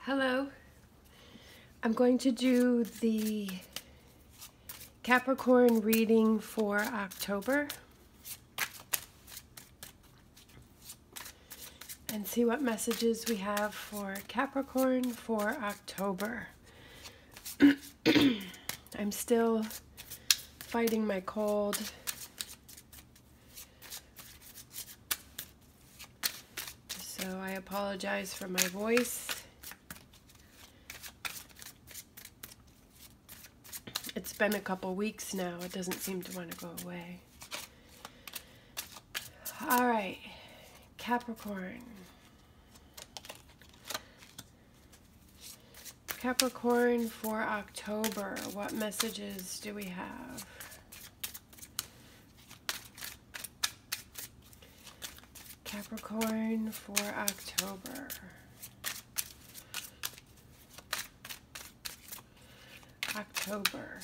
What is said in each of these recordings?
Hello. I'm going to do the Capricorn reading for October and see what messages we have for Capricorn for October. I'm still fighting my cold. So I apologize for my voice. It's been a couple weeks now. It doesn't seem to want to go away. All right, Capricorn. Capricorn for October. What messages do we have? Capricorn for October. October.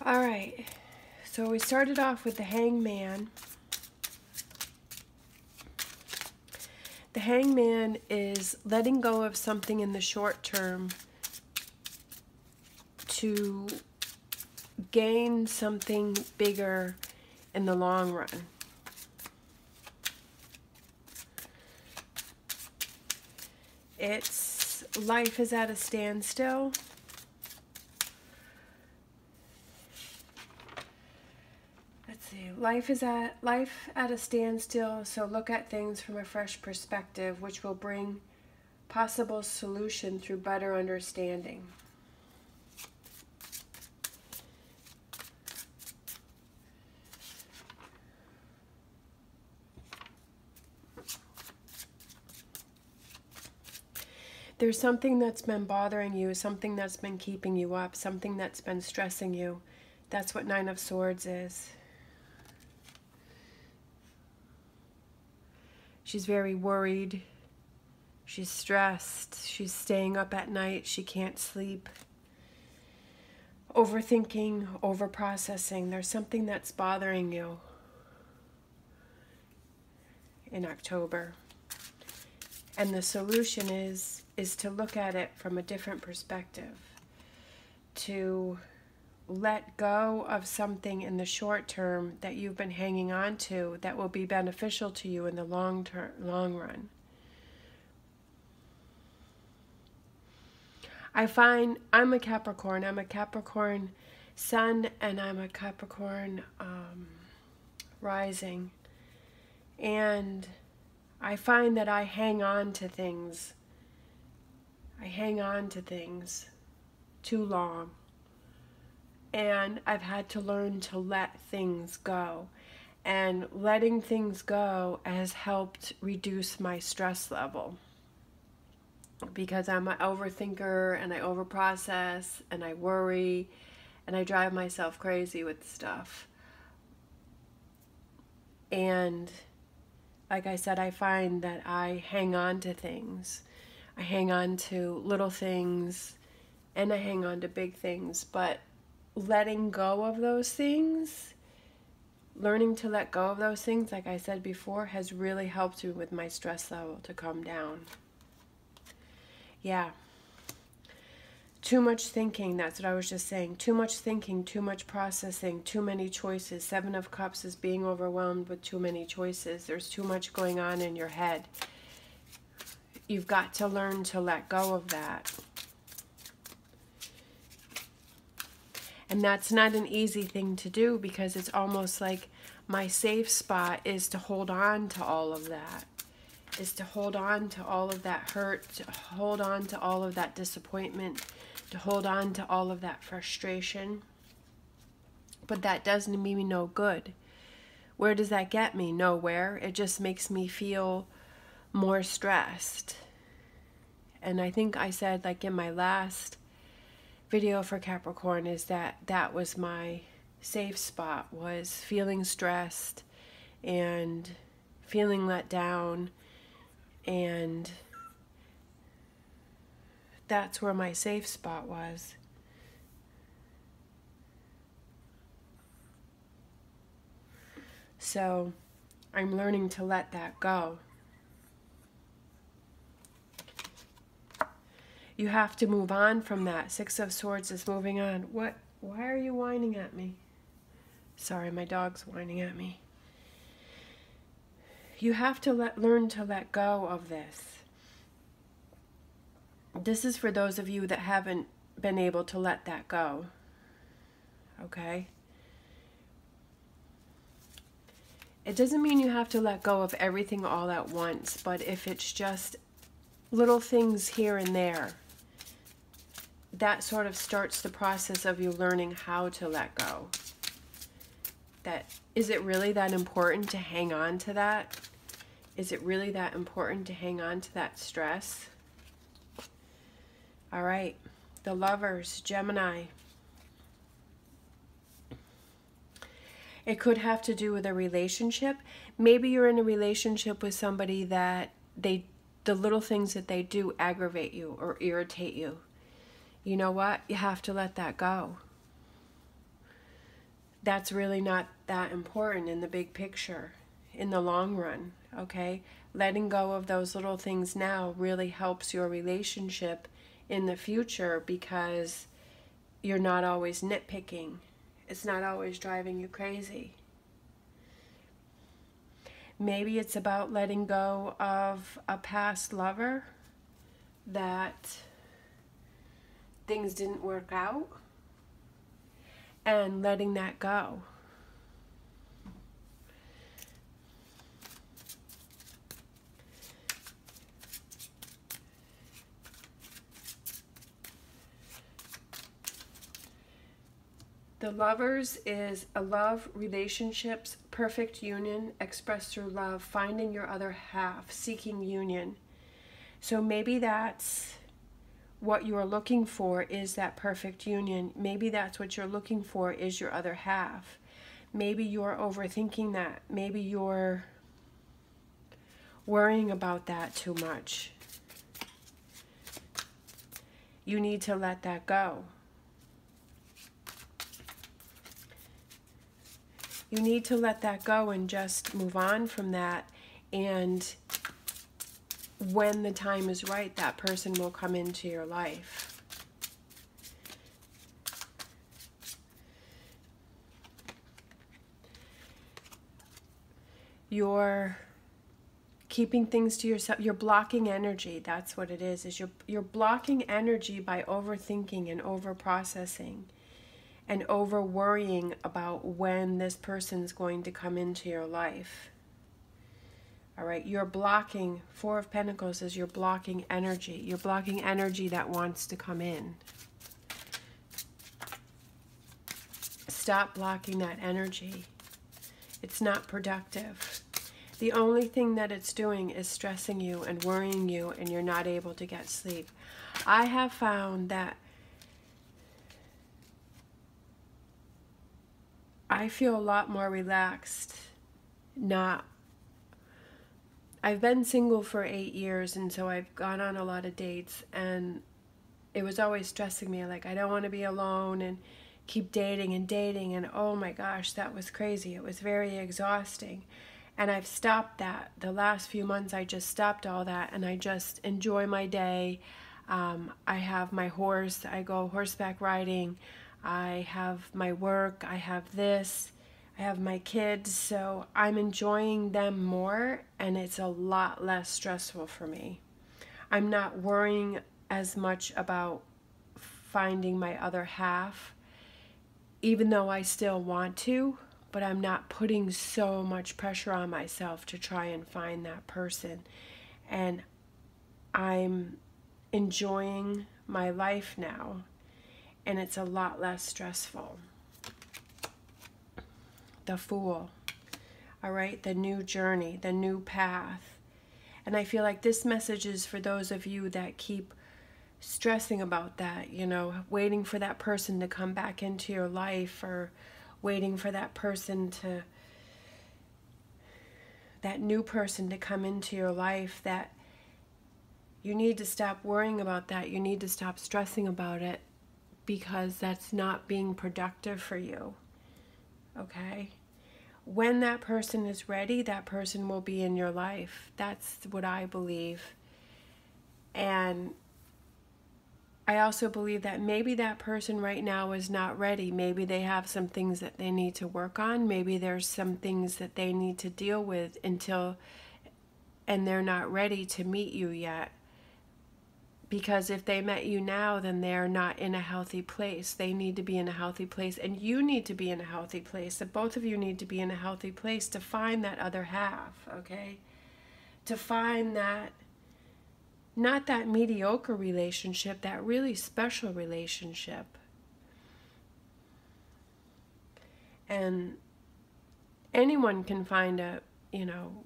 All right, so we started off with the Hangman. The Hangman is letting go of something in the short term to gain something bigger in the long run. It's life is at a standstill. Life at a standstill, so look at things from a fresh perspective, which will bring possible solution through better understanding. There's something that's been bothering you, something that's been keeping you up, something that's been stressing you. That's what Nine of Swords is. She's very worried. She's stressed. She's staying up at night. She can't sleep. Overthinking, overprocessing. There's something that's bothering you in October. And the solution is to look at it from a different perspective. To let go of something in the short term that you've been hanging on to that will be beneficial to you in the long run. I find I'm a Capricorn. I'm a Capricorn sun and I'm a Capricorn rising. And I find that I hang on to things. I hang on to things too long. And I've had to learn to let things go. And letting things go has helped reduce my stress level. Because I'm an overthinker and I overprocess and I worry and I drive myself crazy with stuff. And like I said, I find that I hang on to things. I hang on to little things and I hang on to big things. But letting go of those things, learning to let go of those things, like I said before, has really helped me with my stress level to come down. Yeah. Too much thinking, that's what I was just saying. Too much thinking, too much processing, too many choices. Seven of Cups is being overwhelmed with too many choices. There's too much going on in your head. You've got to learn to let go of that. And that's not an easy thing to do because it's almost like My safe spot is to hold on to all of that, is to hold on to all of that hurt, to hold on to all of that disappointment, to hold on to all of that frustration. But that doesn't mean me no good. Where does that get me? Nowhere. It just makes me feel more stressed. And I think I said, like in my last video for Capricorn, is that was my safe spot, was feeling stressed and feeling let down, and that's where my safe spot was. So I'm learning to let that go. You have to move on from that. Six of Swords is moving on. What? Why are you whining at me? Sorry, my dog's whining at me. You have to learn to let go of this. This is for those of you that haven't been able to let that go. Okay? It doesn't mean you have to let go of everything all at once, but if it's just little things here and there, that sort of starts the process of you learning how to let go. Is it really that important to hang on to that? Is it really that important to hang on to that stress? All right, the Lovers, Gemini. It could have to do with a relationship. Maybe you're in a relationship with somebody that the little things that they do aggravate you or irritate you. You know what? You have to let that go. That's really not that important in the big picture, in the long run, okay? Letting go of those little things now really helps your relationship in the future, because you're not always nitpicking. It's not always driving you crazy. Maybe it's about letting go of a past lover that things didn't work out and letting that go. The Lovers is a love, relationships, perfect union, expressed through love, finding your other half, seeking union. So maybe that's what you are looking for, is that perfect union. Maybe that's what you're looking for, is your other half. Maybe you're overthinking that. Maybe you're worrying about that too much. You need to let that go. You need to let that go and just move on from that, and when the time is right, that person will come into your life. You're keeping things to yourself. You're blocking energy. That's what it is you're blocking energy by overthinking and overprocessing and over worrying about when this person's going to come into your life. All right, you're blocking, Four of Pentacles is you're blocking energy. You're blocking energy that wants to come in. Stop blocking that energy. It's not productive. The only thing that it's doing is stressing you and worrying you, and you're not able to get sleep. I have found that I feel a lot more relaxed. I've been single for 8 years, and so I've gone on a lot of dates, and it was always stressing me. Like, I don't want to be alone and keep dating, and oh my gosh, that was crazy. It was very exhausting. And I've stopped that. The last few months, I just stopped all that, and I just enjoy my day. I have my horse. I go horseback riding. I have my work, I have this, I have my kids, so I'm enjoying them more, and it's a lot less stressful for me. I'm not worrying as much about finding my other half, even though I still want to, but I'm not putting so much pressure on myself to try and find that person. And I'm enjoying my life now, and it's a lot less stressful. The Fool. All right, the new journey, the new path. And I feel like this message is for those of you that keep stressing about that, you know, waiting for that person to come back into your life, or waiting for that person to, that new person to come into your life. That you need to stop worrying about that. You need to stop stressing about it, because that's not being productive for you. Okay? When that person is ready, that person will be in your life. That's what I believe. And I also believe that maybe that person right now is not ready. Maybe they have some things that they need to work on. Maybe there's some things that they need to deal with and they're not ready to meet you yet. Because if they met you now, then they're not in a healthy place. They need to be in a healthy place, and you need to be in a healthy place. So both of you need to be in a healthy place to find that other half, okay? To find that, not that mediocre relationship, that really special relationship. And anyone can find a, you know,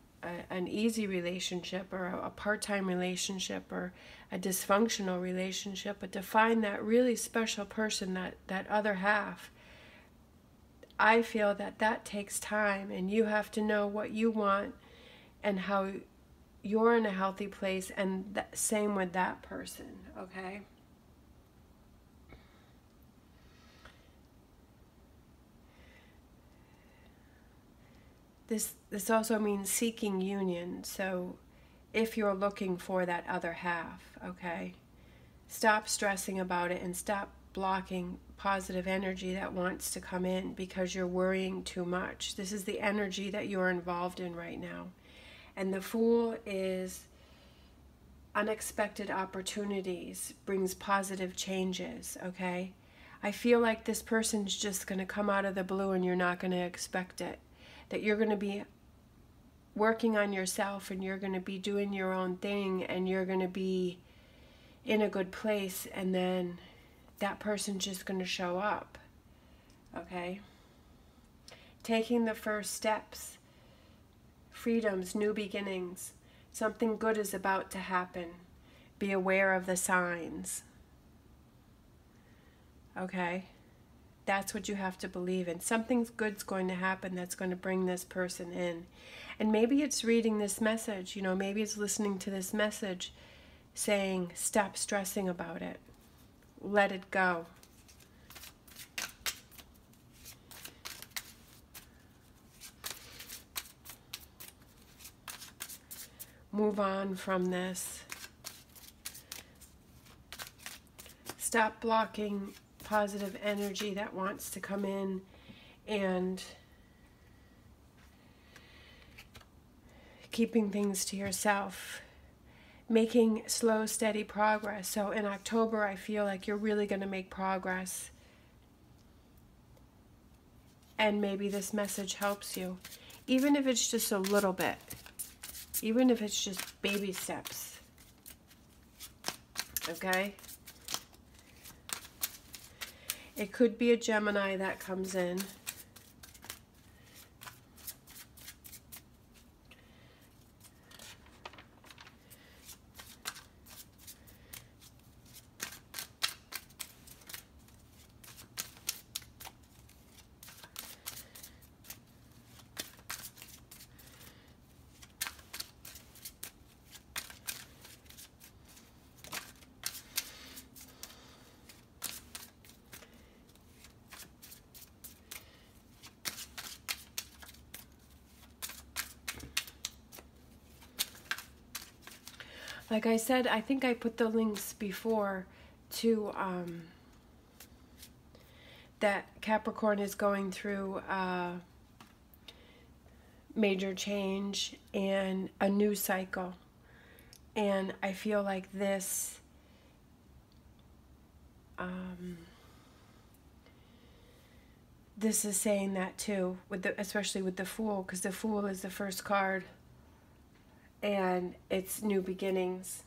an easy relationship, or a part-time relationship, or a dysfunctional relationship, but to find that really special person, that other half, I feel that takes time, and you have to know what you want and how you're in a healthy place, and same with that person, okay? This also means seeking union. So if you're looking for that other half, okay, stop stressing about it and stop blocking positive energy that wants to come in because you're worrying too much. This is the energy that you're involved in right now. And the Fool is unexpected opportunities, brings positive changes, okay? I feel like this person's just going to come out of the blue and you're not going to expect it. That you're going to be working on yourself, and you're going to be doing your own thing, and you're going to be in a good place, and then that person's just going to show up, okay? Taking the first steps, freedoms, new beginnings. Something good is about to happen. Be aware of the signs, okay? That's what you have to believe in. Something good's going to happen that's going to bring this person in. And maybe it's reading this message, you know, maybe it's listening to this message saying, stop stressing about it. Let it go. Move on from this. Stop blocking positive energy that wants to come in, and keeping things to yourself, making slow, steady progress. So in October, I feel like you're really going to make progress, and maybe this message helps you, even if it's just a little bit, even if it's just baby steps, okay? It could be a Gemini that comes in. Like I said, I think I put the links before to that Capricorn is going through major change and a new cycle. And I feel like this this is saying that too, with especially with the Fool, because the Fool is the first card, and it's new beginnings.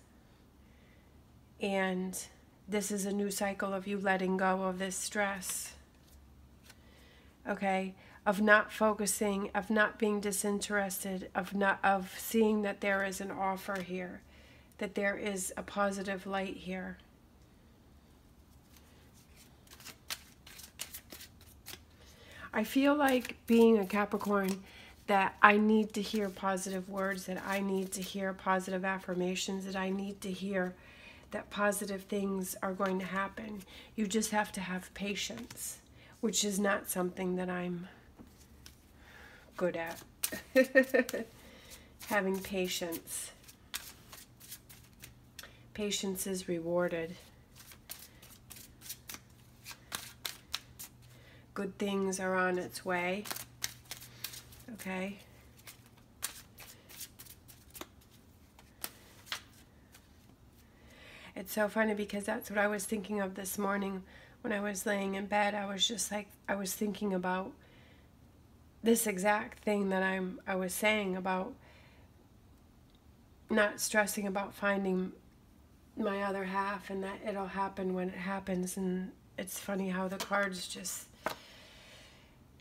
And this is a new cycle of you letting go of this stress, okay? Of not focusing, of not being disinterested, of seeing that there is an offer here, that there is a positive light here. I feel like, being a Capricorn, that I need to hear positive words, that I need to hear positive affirmations, that I need to hear that positive things are going to happen. You just have to have patience, which is not something that I'm good at. Having patience. Patience is rewarded. Good things are on its way. Okay? It's so funny because that's what I was thinking of this morning when I was laying in bed. I was just like, I was thinking about this exact thing that I was saying about not stressing about finding my other half, and that it'll happen when it happens. And it's funny how the cards just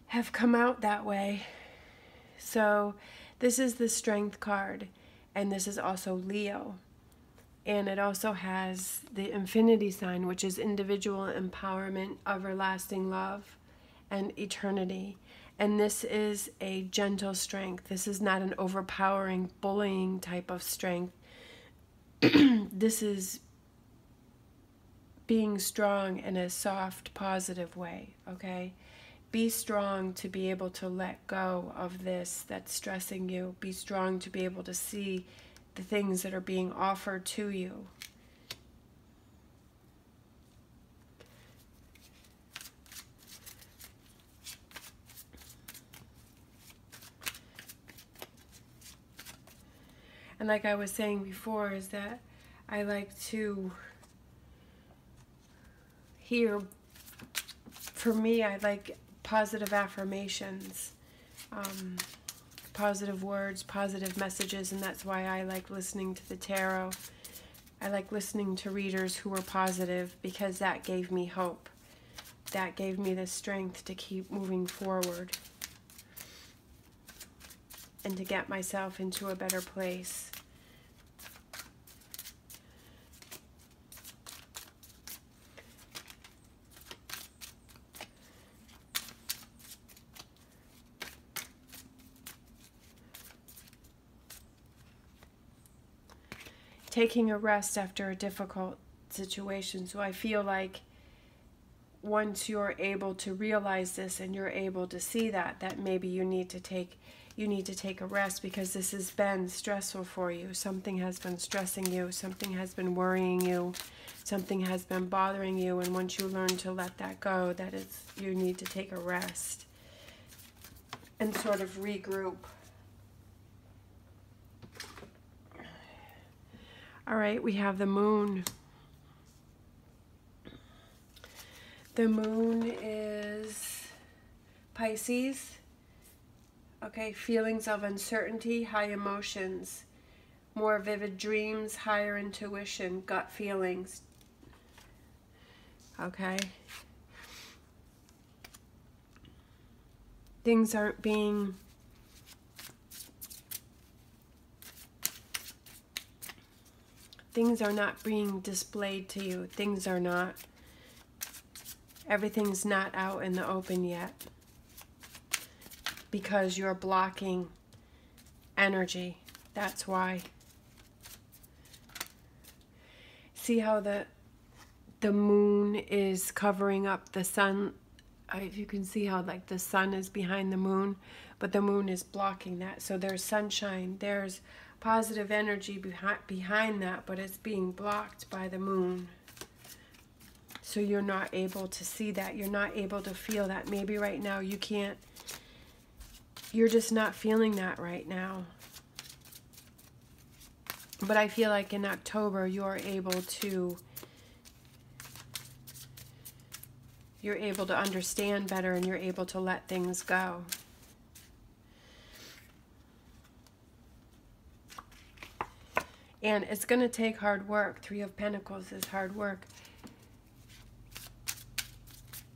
have come out that way. So this is the Strength card, and this is also Leo. And it also has the Infinity sign, which is individual empowerment, everlasting love, and eternity. And this is a gentle strength. This is not an overpowering, bullying type of strength. This is being strong in a soft, positive way, okay? Be strong to be able to let go of this that's stressing you. Be strong to be able to see the things that are being offered to you. And like I was saying before, is that I like to hear, for me, I like positive affirmations, positive words, positive messages, and that's why I like listening to the tarot. I like listening to readers who were positive, because that gave me hope. That gave me the strength to keep moving forward and to get myself into a better place. Taking a rest after a difficult situation. So I feel like once you're able to realize this and you're able to see that maybe you need to take a rest, because this has been stressful for you. Something has been stressing you, something has been worrying you, something has been bothering you, and once you learn to let that go, you need to take a rest and sort of regroup. All right, we have the Moon. The Moon is Pisces. Okay, feelings of uncertainty, high emotions, more vivid dreams, higher intuition, gut feelings. Okay. Things are not being displayed to you. Everything's not out in the open yet, because you're blocking energy. That's why. See how the moon is covering up the sun? If you can see how like the sun is behind the moon, but the moon is blocking that. So there's sunshine, there's positive energy behind that, but it's being blocked by the moon. So you're not able to see that. You're not able to feel that. Maybe right now you can't. You're just not feeling that right now. But I feel like in October you're able to You're able to understand better, and you're able to let things go. And it's going to take hard work. Three of Pentacles is hard work.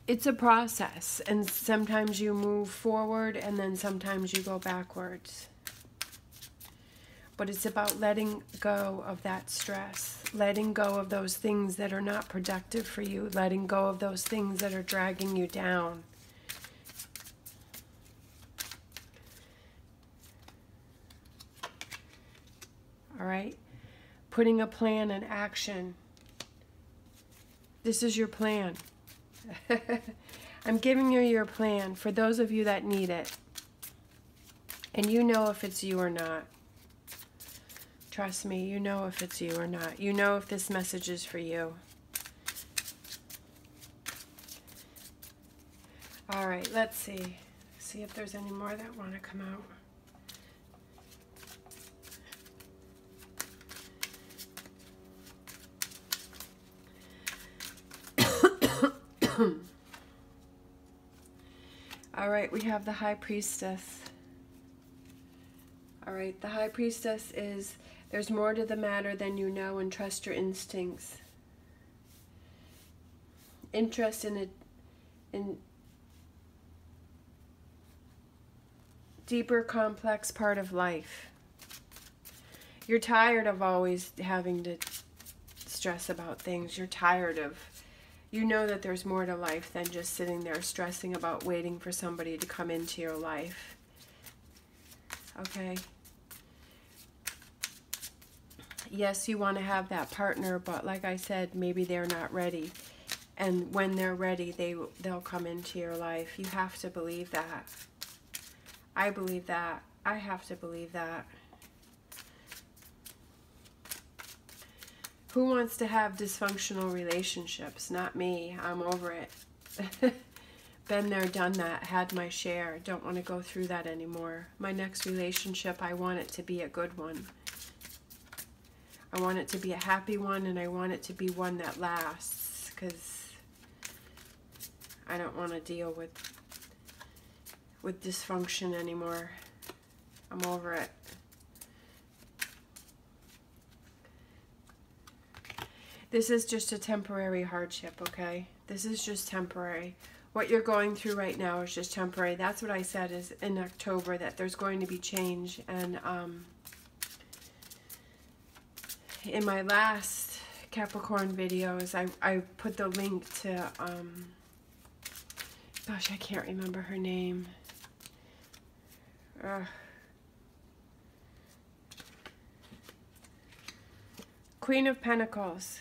It's a process, and sometimes you move forward and then sometimes you go backwards. But it's about letting go of that stress, letting go of those things that are not productive for you, letting go of those things that are dragging you down. All right? Putting a plan in action. This is your plan. I'm giving you your plan for those of you that need it. And you know if it's you or not. Trust me, you know if it's you or not. You know if this message is for you. All right, let's see. See if there's any more that want to come out. All right, we have the High Priestess. All right, the High Priestess is, there's more to the matter than you know, and trust your instincts. Interest in deeper, complex part of life. You're tired of always having to stress about things. You're tired of, you know that there's more to life than just sitting there stressing about waiting for somebody to come into your life. Okay? Yes, you want to have that partner, but like I said, maybe they're not ready. And when they're ready, they'll come into your life. You have to believe that. I believe that. I have to believe that. Who wants to have dysfunctional relationships? Not me. I'm over it. Been there, done that, had my share. Don't want to go through that anymore. My next relationship, I want it to be a good one. I want it to be a happy one, and I want it to be one that lasts, because I don't want to deal with dysfunction anymore. I'm over it. This is just a temporary hardship, okay? This is just temporary. What you're going through right now is just temporary. That's what I said is in October, that there's going to be change. And in my last Capricorn videos, I put the link to, gosh, I can't remember her name. Queen of Pentacles.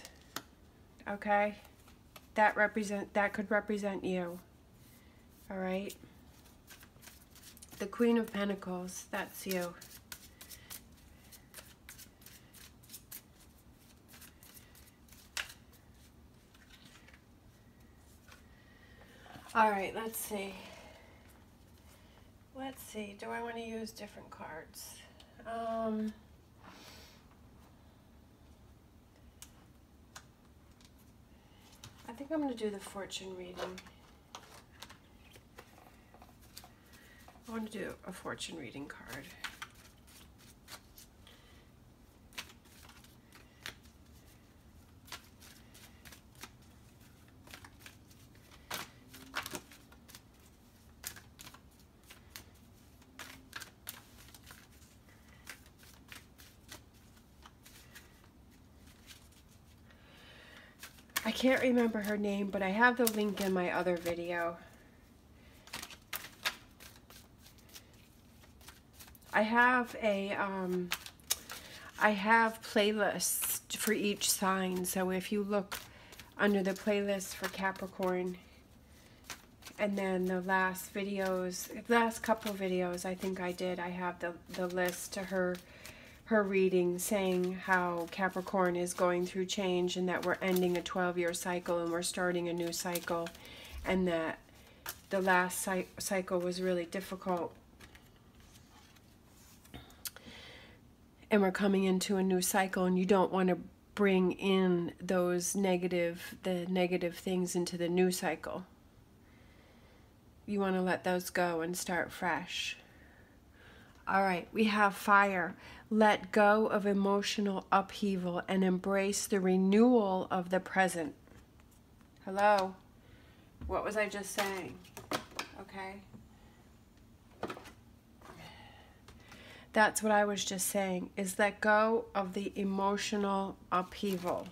Okay, that could represent you. All right, the Queen of Pentacles, that's you. All right, let's see. Let's see. Do I want to use different cards? I think I'm going to do the fortune reading. I want to do a fortune reading card. I can't remember her name, but I have the link in my other video. I have playlists for each sign. So if you look under the playlist for Capricorn, and then the last couple videos I think I did, I have the list to her reading saying how Capricorn is going through change, and that we're ending a 12-year cycle and we're starting a new cycle, and that the last cycle was really difficult, and we're coming into a new cycle, and you don't want to bring in the negative things into the new cycle. you want to let those go and start fresh. All right, we have fire. Let go of emotional upheaval and embrace the renewal of the present. Hello? What was I just saying? Okay. That's what I was just saying, is let go of the emotional upheaval.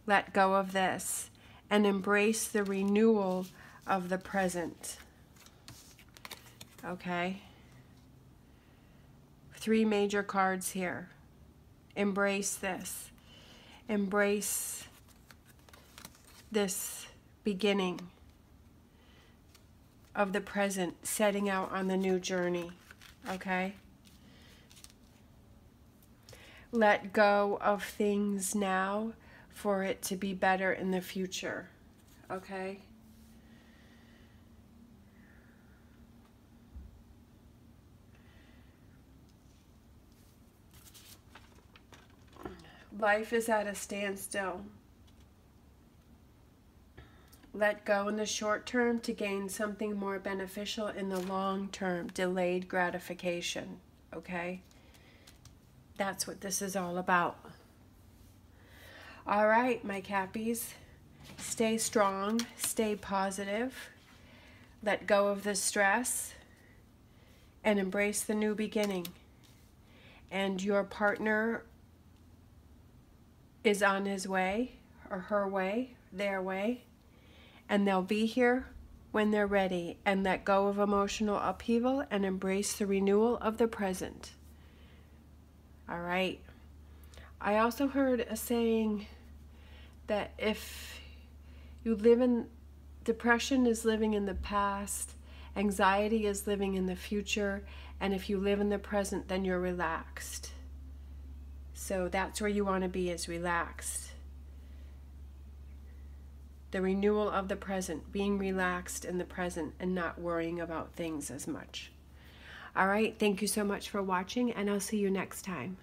Let go of this and embrace the renewal of the present. Okay? 3 major cards here. Embrace this. Embrace this beginning of the present, setting out on the new journey. Okay? Let go of things now for it to be better in the future. Okay? Life is at a standstill. Let go in the short term to gain something more beneficial in the long term. Delayed gratification. Okay? That's what this is all about. All right, my Cappies. Stay strong. Stay positive. Let go of the stress. And embrace the new beginning. And your partner is on his way, or her way, their way, and they'll be here when they're ready. And let go of emotional upheaval and embrace the renewal of the present. All right. I also heard a saying that if you live in depression is living in the past, anxiety is living in the future, and if you live in the present, then you're relaxed. So that's where you want to be, is relaxed. The renewal of the present, being relaxed in the present and not worrying about things as much. All right, thank you so much for watching, and I'll see you next time.